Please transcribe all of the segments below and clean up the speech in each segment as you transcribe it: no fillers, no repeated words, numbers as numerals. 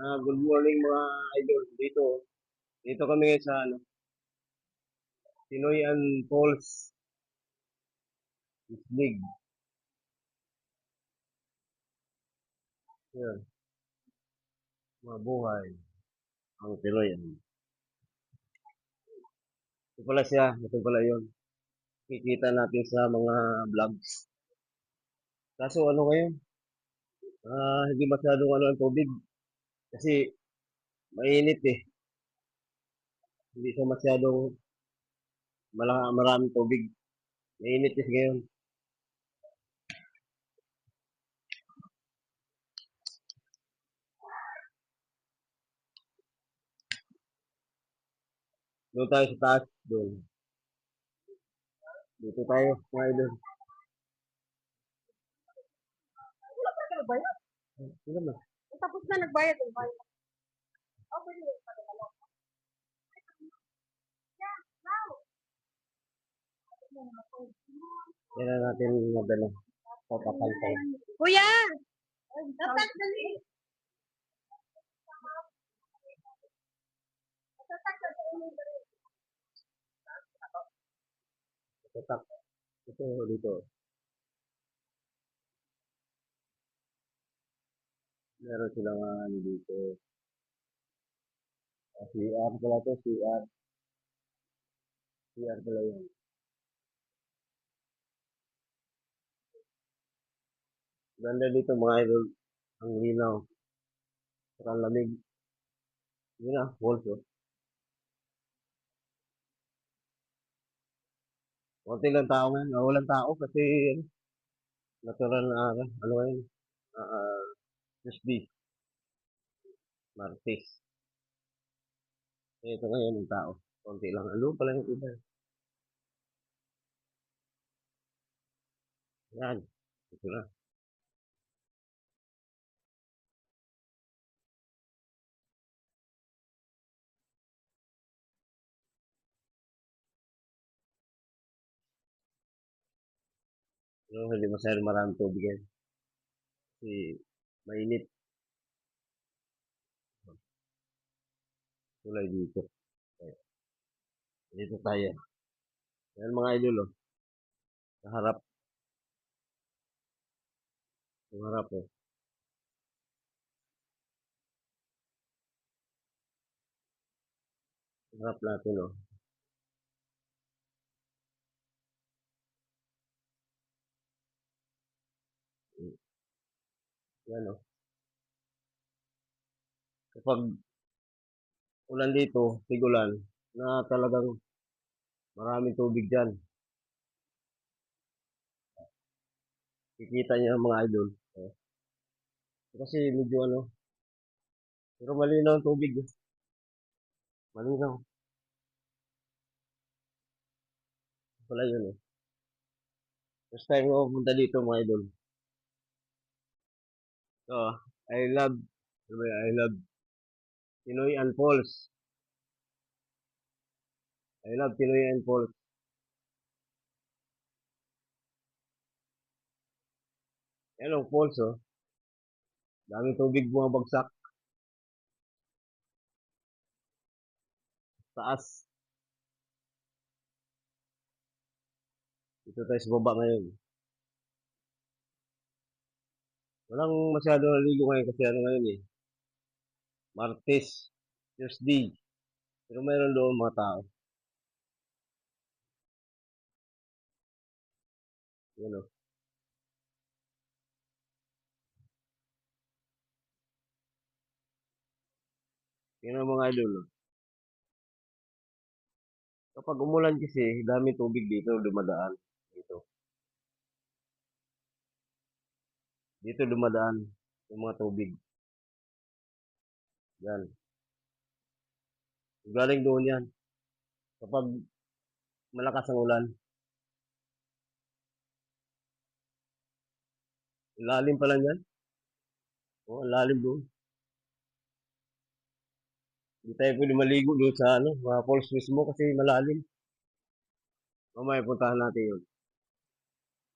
Good morning mga idol. Dito kami ngayon sa Pinoyan Falls League. Yan, mga buhay. Ang Pinoy. Ito pala siya. Ito pala yun. Kikita natin sa mga vlogs. Kaso ano ngayon? Hindi masyadong ang tubig. Kasi mainit eh. Hindi siya masyadong maraming tubig. Mainit kasi ngayon. Doon tayo sa taas. Doon. Dito tayo mga idol. Nagbayad? Sino ba? Tapos na nagbayad. Okay. Kaya natin magano. Papakantay. Kuya! Tatak dali. Tatak. Ito dito. Meron silang dito. CR pala to, CR. CR pala yun. Ganda dito mga idol. Ang linaw. Saka ang lamig. Yun na, walls oh. Konti lang tao ngayon. Walang tao kasi natural na ano ngayon. Tuesday. Martes. Ito ngayon yung tao. Konti lang. Ano pala yung iba. Yan. Ito na. Pero hindi masyadong maraming tubig yan. Kasi mainit. Tulay dito. Dito tayo. Yan mga idol oh. Sa harap. Sa harap oh. Sa harap natin oh. Yan oh. Kapag ulan dito, tigulan, na talagang maraming tubig dyan. Kikita niyo ang mga idol. Kasi medyo pero malinaw ang tubig. Malinaw. Pala yun eh. First time ko pumunta dito mga idol. So, I love Pinoy and Falls. I love Pinoy and Falls. Yan ang falls oh. Daming tubig bumabagsak. Taas. Dito tayo sa baba ngayon. Walang masyado naligo ngayon kasi ano ngayon eh. Martes, Tuesday. Pero mayroon doon mga tao. Yan oh. Yan ang mga idol oh. Kapag umulan kasi, dami tubig dito dumadaan. Dito. Dito dumadaan yung mga tubig. Yan. Galing doon yan. Kapag malakas ang ulan, lalim pa lang yan. Oh, lalim doon. Hindi tayo pwede maligo doon sa mga falls mismo kasi malalim. Mamaya puntahan natin yun.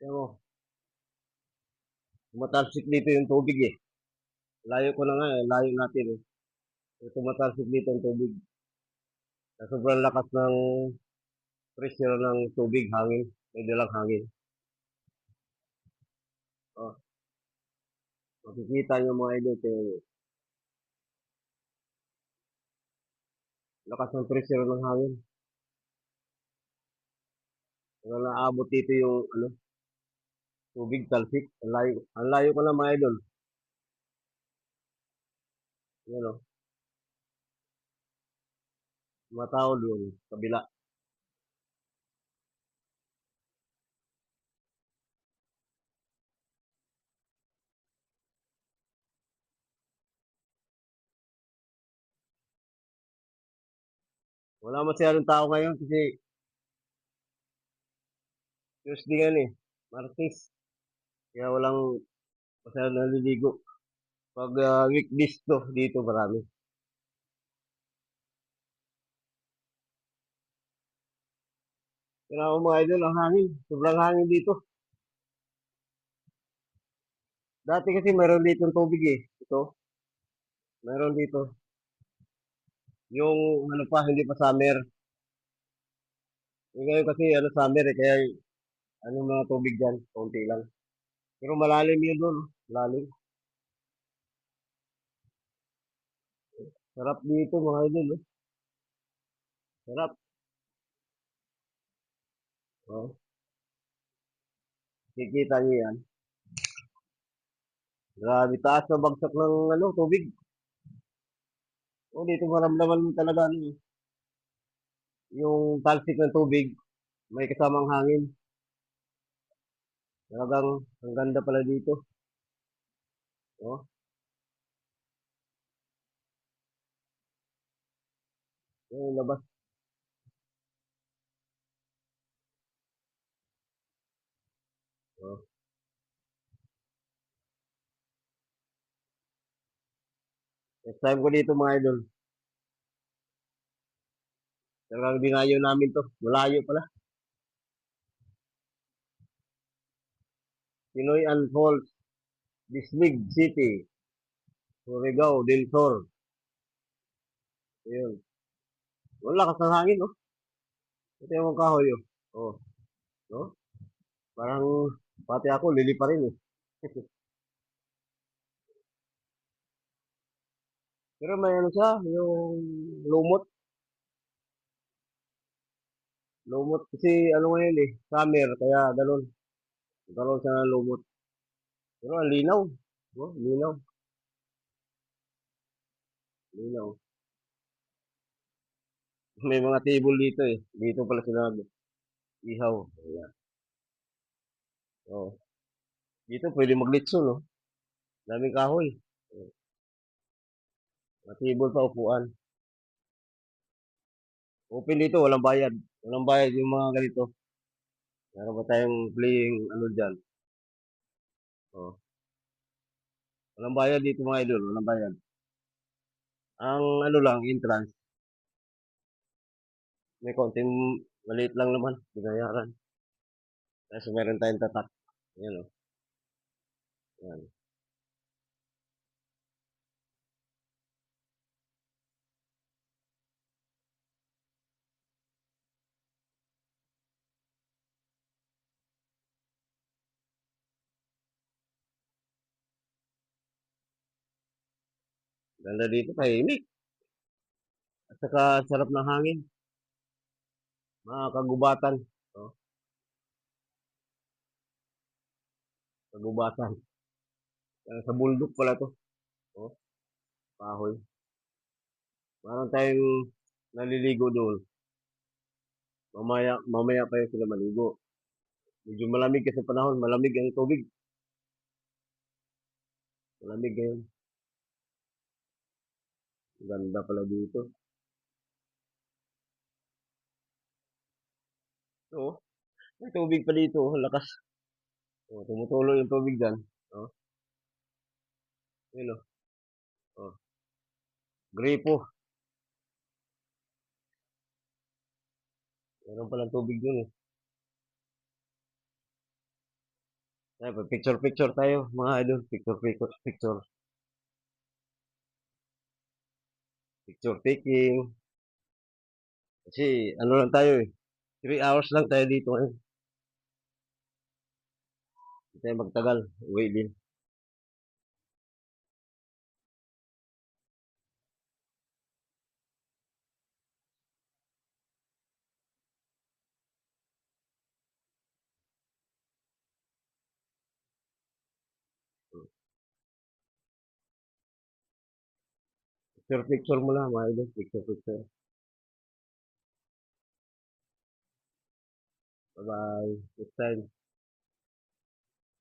Kaya mo, matalsik dito yung tubig eh. Layo ko na nga eh, layo natin eh. tumatalsik dito ang tubig. Sa sobrang lakas ng pressure ng tubig, hangin. May dalang hangin. Oh, makikita nyo mga idol, lakas ng pressure ng hangin. Kaya naabot dito yung tubig, talsik. Ang layo ko na mga idol. Yan o, mga tao doon, kabila. Wala masyadong tao ngayon kasi Tuesday nga eh, Martes. Kaya walang masyadong naliligo. Pag weekdays to, dito marami. Kaya ako mga idol, ang hangin. Sobrang hangin dito. Dati kasi mayroon dito tubig eh. Ito, mayroon dito. Yung ano pa, hindi pa summer. Yung ngayon kasi summer eh, kaya mga tubig dyan, konti lang. Pero malalim yun doon, malalim. Sarap dito mga idol, eh. Sarap. Oh, kikita niyo yan. Grabe, taas na bagsak ng tubig. Oh, dito maramdaman mo talaga yung talsik ng tubig, may kasamang hangin. Talagang ang ganda pala dito. Oh, yung labas. Oh. Next time ko dito mga idol. Talagang dinayo namin to. Malayo pala. Pinoy and Falls, Bisbig City, Surigao del Sur. Ayun. Wala lakas ng hangin, no? Ito yung kahoy, oh. Oh, no? Parang pati ako, lili pa rin, eh. Pero may siya, yung lumot. Lumot kasi ngayon eh, summer, kaya ganun. Ganun siya ng lumot. Pero ang linaw. Oh, linaw. Linaw. May mga table dito eh. Dito pala sila ihaw. Ayan. Oh. Dito pwede maglitso, no? Daming kahoy. Oh. Mga table pa upuan. Open dito, walang bayad. Walang bayad yung mga ganito. Meron pa tayong playing dyan. Oh. Walang bayad dito mga idol, walang bayad. Ang lang, entrance. May konting maliit lang naman, binayaran. Kasi meron tayong tatak. Yan o. Yan. Ganda dito, tahimik. At saka sarap ng hangin. Mga kagubatan. Oh, kagubatan. Sa bundok pala to. Oh, kahoy. Parang tayong naliligo doon. Mamaya pa yung sila maligo. Medyo malamig kasi panahon. Malamig ang tubig. Malamig ngayon. Ganda pala dito. So, may tubig pa dito. Lakas. Oh, tumutulo yung tubig dyan. Oh, yun o. Oh, gripo. Meron palang tubig dun eh. Ay, picture-picture tayo, mga idol. Picture-picture. picture taking. Kasi ano lang tayo eh, 3 hours lang tayo dito ngayon. Hindi tayo magtagal, uwi din. Picture mo lang mga idol, picture. Bye-bye, next time.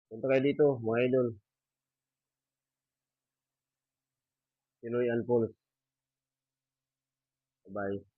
Punta kayo dito mga idol, Pinoy Unfolds. Bye-bye.